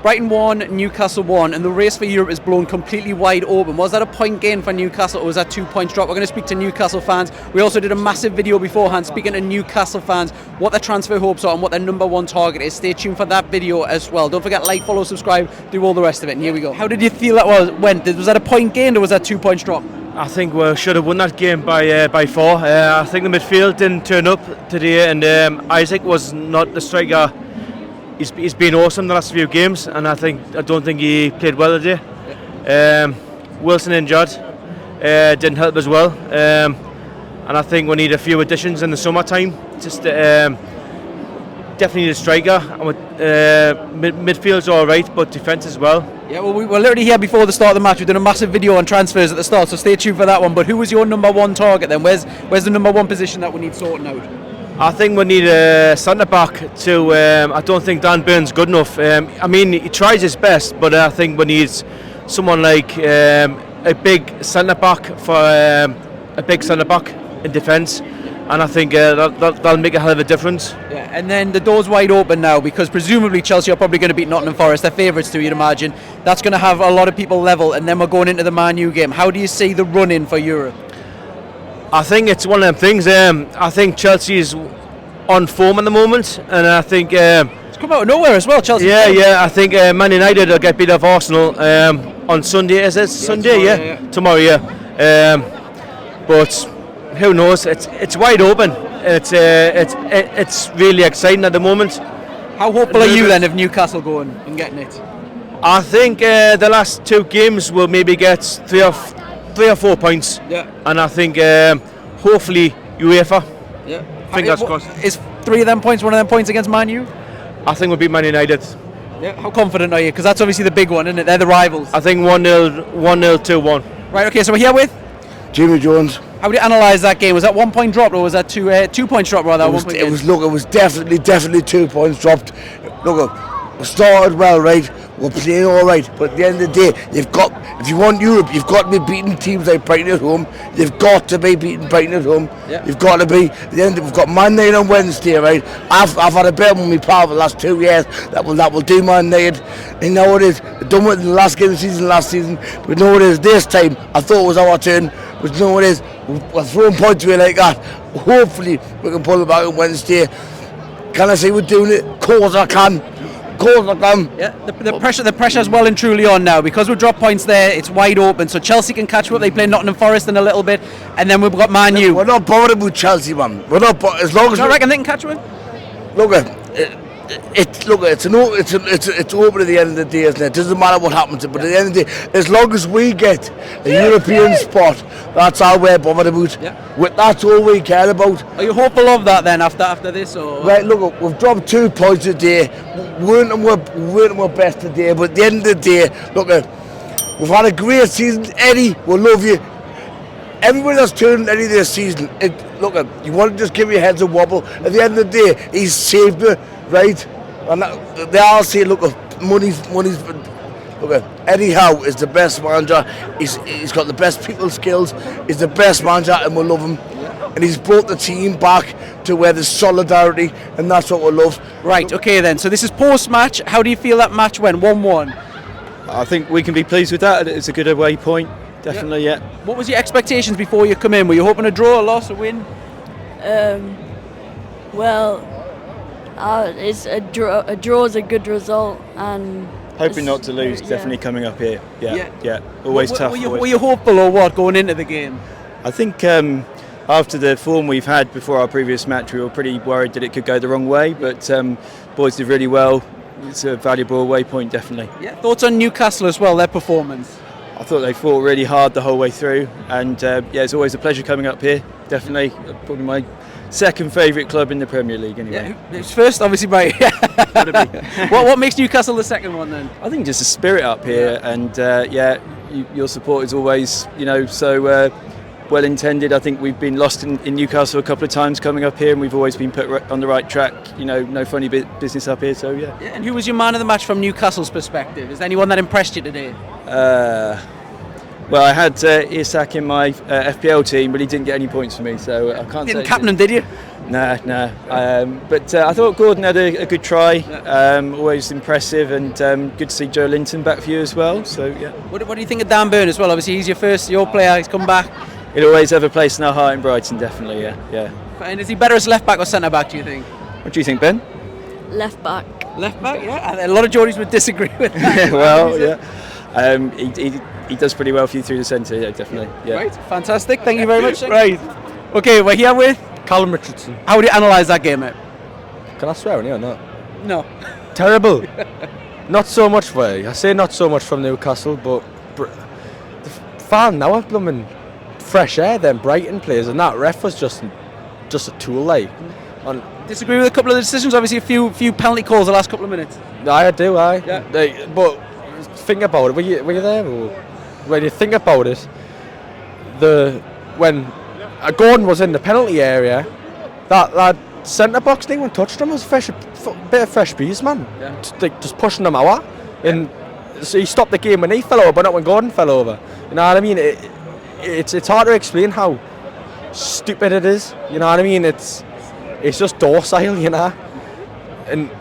Brighton 1, Newcastle 1, and the race for Europe is blown completely wide open. Was that a point gain for Newcastle, or was that 2 points drop? We're going to speak to Newcastle fans. We also did a massive video beforehand speaking to Newcastle fans, what their transfer hopes are and what their number one target is. Stay tuned for that video as well. Don't forget, like, follow, subscribe, do all the rest of it. And here we go. How did you feel that went? Was that a point gain, or was that 2 points drop? I think we should have won that game by 4. I think the midfield didn't turn up today, and Isaac was not the striker. He's been awesome the last few games, and I don't think he played well today. Wilson injured, didn't help as well, and I think we need a few additions in the summertime. Just definitely need a striker. Midfield's all right, but defence as well. Yeah, well, we were literally here before the start of the match. We've done a massive video on transfers at the start, so stay tuned for that one. But who was your number one target then? Where's the number one position that we need sorting out? I think we need a centre back to. I don't think Dan Burn's good enough. I mean, he tries his best, but I think we need someone like a big centre back in defence, and I think that'll make a hell of a difference. Yeah, and then the door's wide open now because presumably Chelsea are probably going to beat Nottingham Forest. They're favourites too, you'd imagine. That's going to have a lot of people level, and then we're going into the Man U game. How do you see the run-in for Europe? I think it's one of them things. I think Chelsea's on form at the moment, and I think it's come out of nowhere as well. Chelsea. Yeah. I think Man United will get beat off Arsenal on Sunday. Is it Sunday? Tomorrow. Yeah. But who knows? It's wide open. It's really exciting at the moment. How hopeful are you then of Newcastle going and getting it? I think the last 2 games will maybe get 3 or 4 points. Yeah. And I think hopefully UEFA. Yeah. Fingers crossed. Is 3 of them points one of them points against Man U? I think we'll beat Man United. Yeah. How confident are you? Because that's obviously the big one, isn't it? They're the rivals. I think 1-0, 2-1. Right. Okay. So we're here with Jimmy Jones. How would you analyse that game? Was that 1 point dropped, or was that 2 points dropped rather? It was definitely 2 points dropped. Look, we started well, right? We're playing all right, but at the end of the day, if you want Europe, you've got to be beating teams like Brighton at home. You've got to be beating Brighton at home. Yeah. You've got to be. At the end, we've got Man United on Wednesday, right? I've had a bet with my pal for the last 2 years that will do Man United. You know what it is? We've done it in the last game of the season, last season. But you know what it is? This time, I thought it was our turn. But you know what it is? We're throwing points away like that. Hopefully, we can pull it back on Wednesday. Can I say we're doing it? Of course I can. Yeah, the pressure is well and truly on now because we've dropped points there. It's wide open, so Chelsea can catch what they play Nottingham Forest in a little bit, and then we've got Man U. We're not bothered about Chelsea, man. We're not as long as. I reckon they can catch one. Look, it's open at the end of the day, isn't it? It doesn't matter what happens, but at the end of the day, as long as we get a European spot, that's all we're bothered about. Yeah. That's all we care about. Are you hopeful of that then after this? Or? Right, look, we've dropped 2 points a day. We weren't our best today, but at the end of the day, look, we've had a great season. Eddie, we love you. Everybody that's turned Eddie this season, you want to just give your heads a wobble. At the end of the day, he's saved me, right? And they all say, look, money's. Look, Eddie Howe is the best manager. He's got the best people skills. He's the best manager, and we love him. And he's brought the team back to where there's solidarity, and that's what we love. Right, okay then. So this is post-match. How do you feel that match went? 1-1. I think we can be pleased with that. It's a good away point, definitely. Yeah. What was your expectations before you come in? Were you hoping a draw, a loss, a win? It's a draw. A draw is a good result, and hoping not to lose. Definitely coming up here. Yeah. Always tough. Were you hopeful or what going into the game? I think after the form we've had before our previous match, we were pretty worried that it could go the wrong way. But boys did really well. It's a valuable away point, definitely. Yeah. Thoughts on Newcastle as well? Their performance. I thought they fought really hard the whole way through, and it's always a pleasure coming up here. Definitely, probably my second favourite club in the Premier League anyway. Yeah, it's first, obviously, Brighton. What makes Newcastle the second one then? I think just the spirit up here, and your support is always, so well intended. I think we've been lost in Newcastle a couple of times coming up here, and we've always been put on the right track. No funny business up here, so yeah. And who was your man of the match from Newcastle's perspective? Is there anyone that impressed you today? Well, I had Isak in my FPL team, but he didn't get any points for me, so I can't. Didn't captain him, did you? Nah. But I thought Gordon had a good try. Always impressive, and good to see Joe Linton back for you as well. So yeah. What do you think of Dan Burn as well? Obviously, he's your player. He's come back. He'll always have a place in our heart in Brighton, definitely. Yeah. And is he better as left back or centre back? Do you think? What do you think, Ben? Left back. Left back, yeah. A lot of Geordies would disagree with that. Well, yeah. He does pretty well for you through the centre, yeah, definitely. Yeah. Right, fantastic. Thank you very much. Right. Okay, we're here with. Callum Richardson. How would you analyse that game, mate? Can I swear on you or not? No. Terrible. Not so much for I say not so much from Newcastle, but the fan now are blooming fresh air. Then Brighton players, and that ref was just a tool, like. Disagree with a couple of the decisions. Obviously, a few penalty calls the last couple of minutes. I do. Yeah. But think about it. Were you there? Or, when you think about it, when Gordon was in the penalty area, that centre box didn't even touch them. It was a bit of fresh breeze, man. Yeah. Just pushing them out. And so he stopped the game when he fell over, but not when Gordon fell over. You know what I mean? It's hard to explain how stupid it is. You know what I mean? It's just docile, you know. And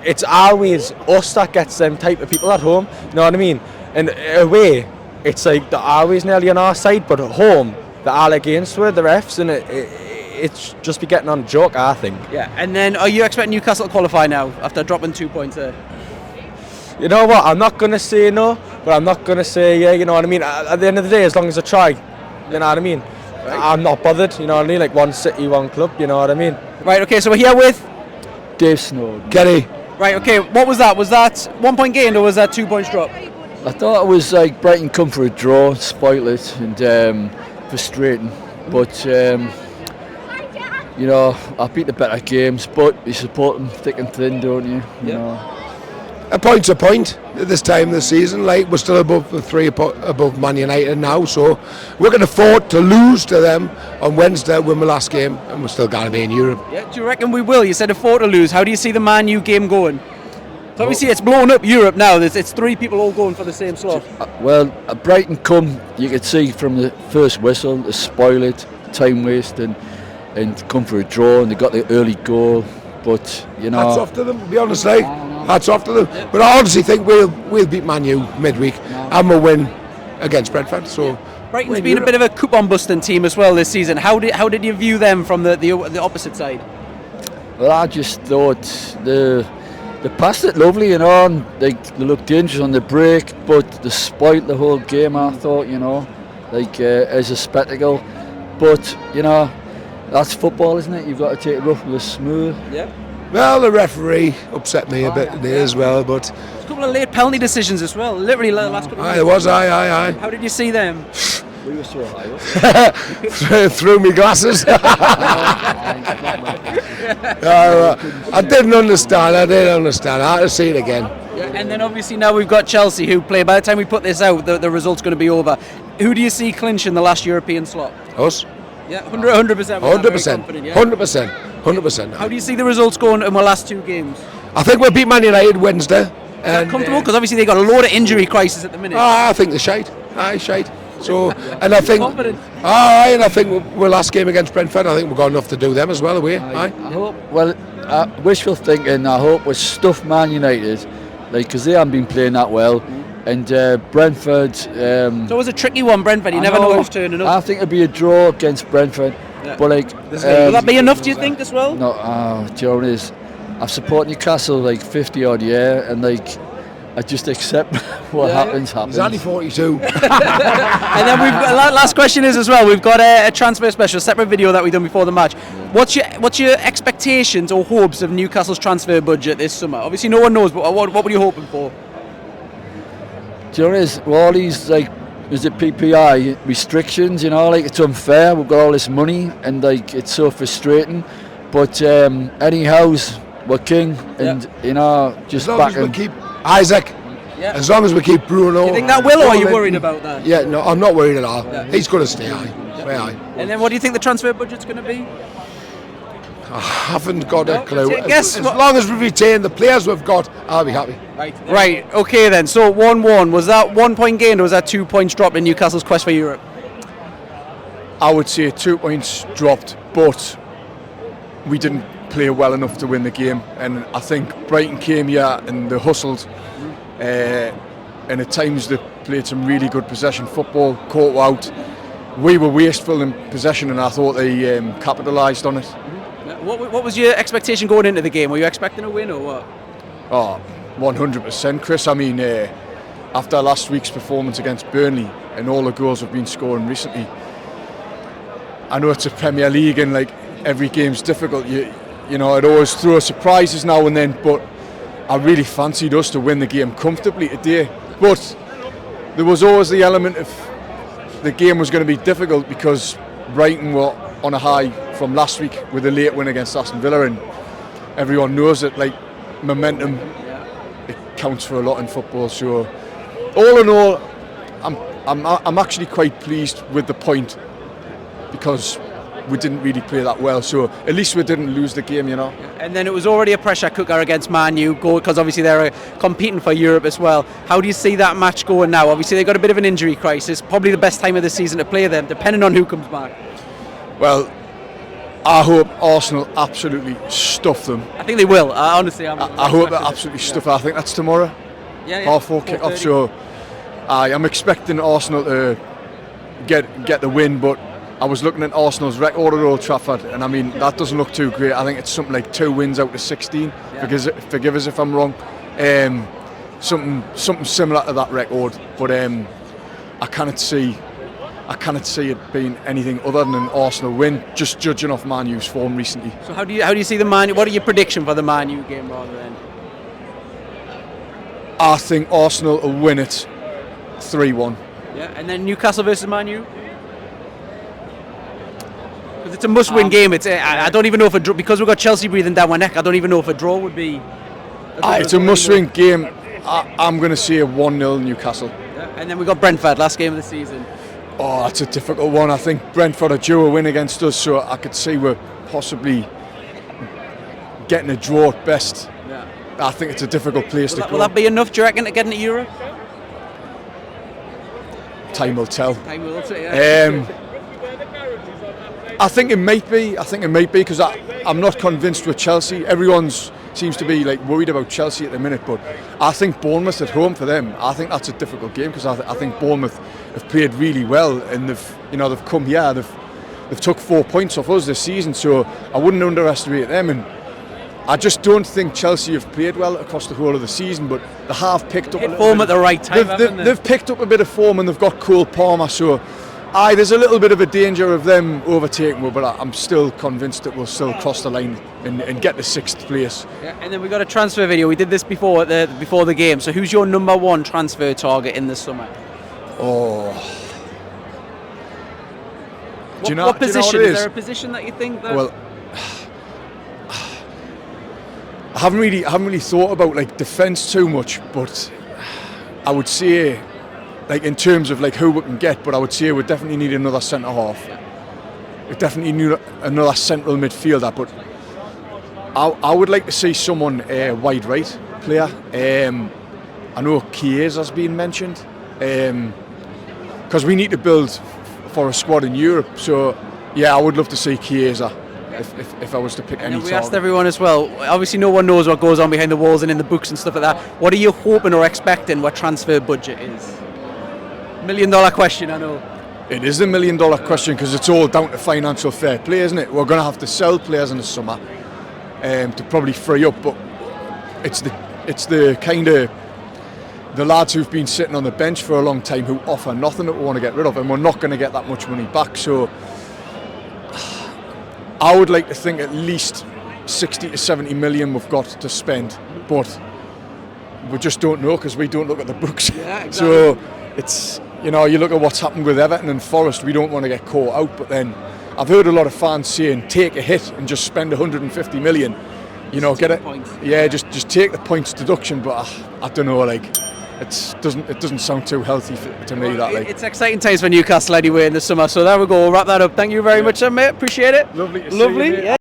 it's always us that gets them type of people at home. You know what I mean? And away, it's like they're always nearly on our side, but at home, they're all against the refs, and it's just be getting on a joke, I think. Yeah. And then, are you expecting Newcastle to qualify now after dropping 2 points there? You know what? I'm not gonna say no, but I'm not gonna say yeah. You know what I mean? At the end of the day, as long as I try, you know what I mean. Right. I'm not bothered. You know what I mean? Like one city, one club. You know what I mean? Right. Okay. So we're here with Dave Snowden. Kenny. Right. Okay. What was that? Was that 1 point gained or was that 2 points drop? I thought it was like Brighton come for a draw, spoil it, and frustrating. But you know, I beat the better games, but you support them thick and thin, don't you? You know. A point's a point at this time of the season. Like, we're still above the three above Man United now, so we can afford to lose to them on Wednesday, win the last game, and we're still going to be in Europe. Yeah. Do you reckon we will? You said afford to lose. How do you see the Man U game going? So obviously it's blown up Europe now. It's 3 people all going for the same slot. Well, Brighton come, you could see from the first whistle, they spoil it, time wasting, and come for a draw, and they got the early goal. But you know, hats off to them. To be honest, hats off to them. Yeah. But I honestly think we'll beat Man U midweek and we'll win against Brentford. So Brighton's been a bit of a coupon busting team as well this season. How did you view them from the opposite side? Well, I just thought they passed it lovely, you know, and they looked dangerous on the break, but they spoiled the whole game, I thought, you know, like as a spectacle. But you know, that's football, isn't it? You've got to take it rough with a smooth. Yeah. Well, the referee upset me a bit there as well, but there's a couple of late penalty decisions as well. Literally the last couple of minutes. There was, aye. How did you see them? We were so high. Through me glasses. I didn't understand. I had to see it again. Yeah, and then obviously now we've got Chelsea who play. By the time we put this out, the result's going to be over. Who do you see clinching the last European slot? Us. Yeah, 100%. 100%. How do you see the results going in the last 2 games? I think we'll beat Man United Wednesday. And comfortable because obviously they got a load of injury crisis at the minute. I think they're shite. Shite. So, and I think, confident. And I think we're last game against Brentford. I think we've got enough to do them as well away. I hope. Well, wishful thinking. I hope we stuff Man United, like because they haven't been playing that well. And Brentford. So it was a tricky one, Brentford. You never know who's turning up. I think it'll be a draw against Brentford. Yeah. But like, will that be enough? Do you think as well? No. Do you know what it is? I've supported Newcastle like 50 odd year, and like I just accept what happens. He's only 42. And then we've got, last question is as well. We've got a transfer special, separate video that we've done before the match. What's your expectations or hopes of Newcastle's transfer budget this summer? Obviously, no one knows, but what were you hoping for? Do you know what it is? Well, all these like, is it PPI restrictions? You know, like it's unfair. We've got all this money, and like it's so frustrating. But anyhow, we're king, and you know, just back and keep Isaac. Yeah. As long as we keep Bruno. Do you think that will, or are you worried about that? Yeah, no, I'm not worried at all. Yeah. He's going to stay high. Stay high. And then what do you think the transfer budget's going to be? I haven't got a clue. As long as we retain the players we've got, I'll be happy. Right. Okay then. So 1-1. Was that 1 point gained or was that 2 points dropped in Newcastle's quest for Europe? I would say 2 points dropped, but we didn't play well enough to win the game, and I think Brighton came here and they hustled, and at times they played some really good possession football, caught out. We were wasteful in possession, and I thought they capitalised on it. What was your expectation going into the game? Were you expecting a win or what? Oh, 100%, Chris. I mean, after last week's performance against Burnley and all the goals we've been scoring recently, I know it's a Premier League and like every game's difficult. You know, it always throws surprises now and then, but I really fancied us to win the game comfortably today. But there was always the element of the game was going to be difficult because Brighton were on a high from last week with a late win against Aston Villa, and everyone knows that like momentum, it counts for a lot in football. So all in all, I'm actually quite pleased with the point because we didn't really play that well, so at least we didn't lose the game, you know. And then it was already a pressure cooker against Man U, because obviously they're competing for Europe as well. How do you see that match going now? Obviously they've got a bit of an injury crisis, probably the best time of the season to play them, depending on who comes back. Well, I hope Arsenal absolutely stuff them. I think they will, honestly. I hope they absolutely stuff them. I think that's tomorrow, 4:30 kick-off, so I'm expecting Arsenal to get the win, but I was looking at Arsenal's record at Old Trafford, and I mean that doesn't look too great. I think it's something like 2 wins out of 16. Forgive us if I'm wrong. Something similar to that record, but I cannot see it being anything other than an Arsenal win. Just judging off Man U's form recently. So how do you see the Man U? What are your prediction for the Man U game rather than? I think Arsenal will win it 3-1. Yeah, and then Newcastle versus Man U. It's a must-win game. I don't even know if a draw, because we've got Chelsea breathing down my neck. I don't even know if a draw would be. It's a must-win game. I'm going to say a 1-0 Newcastle. Yeah, and then we got Brentford, last game of the season. Oh, that's a difficult one. I think Brentford are due a win against us, so I could see we're possibly getting a draw at best. Yeah. I think it's a difficult place to go. Will that be enough, do you reckon, to get into Europe? Time will tell. Time will tell, yeah. I think it might be. Because I'm not convinced with Chelsea. Everyone seems to be like worried about Chelsea at the minute, but I think Bournemouth at home for them, I think that's a difficult game because I think Bournemouth have played really well and they've come here. They've took 4 points off us this season, so I wouldn't underestimate them. And I just don't think Chelsea have played well across the whole of the season, but they have picked up a form at the right time. They've picked up a bit of form and they've got Cole Palmer, so there's a little bit of a danger of them overtaking us, but I'm still convinced that we'll still cross the line and get the 6th place. Yeah, and then we got a transfer video. We did this before the game. So who's your number 1 transfer target in the summer? Oh, what position? Is there a position that you think that? Well, I haven't really thought about like defence too much, but I would say, like in terms of like who we can get, but I would say we definitely need another centre half. We definitely need another central midfielder, but I would like to see someone wide right player. I know Chiesa's been mentioned because we need to build for a squad in Europe. So yeah, I would love to see Chiesa if I was to pick any. We asked everyone as well. Obviously, no one knows what goes on behind the walls and in the books and stuff like that. What are you hoping or expecting? What transfer budget is? $1 million question, I know. It is a $1 million question because it's all down to financial fair play, isn't it? We're going to have to sell players in the summer to probably free up, but it's the kind of the lads who've been sitting on the bench for a long time who offer nothing that we want to get rid of, and we're not going to get that much money back. So I would like to think at least 60 to 70 million we've got to spend, but we just don't know because we don't look at the books. Yeah, exactly. So it's, you look at what's happened with Everton and Forest, we don't want to get caught out, but then I've heard a lot of fans saying take a hit and just spend 150 million, get it. Yeah, just take the points deduction, but I don't know, like it doesn't sound too healthy to me. It's exciting times for Newcastle anyway in the summer. So there we go. We'll wrap that up. Thank you very much, mate. Appreciate it. Lovely. To see you, mate. Yeah.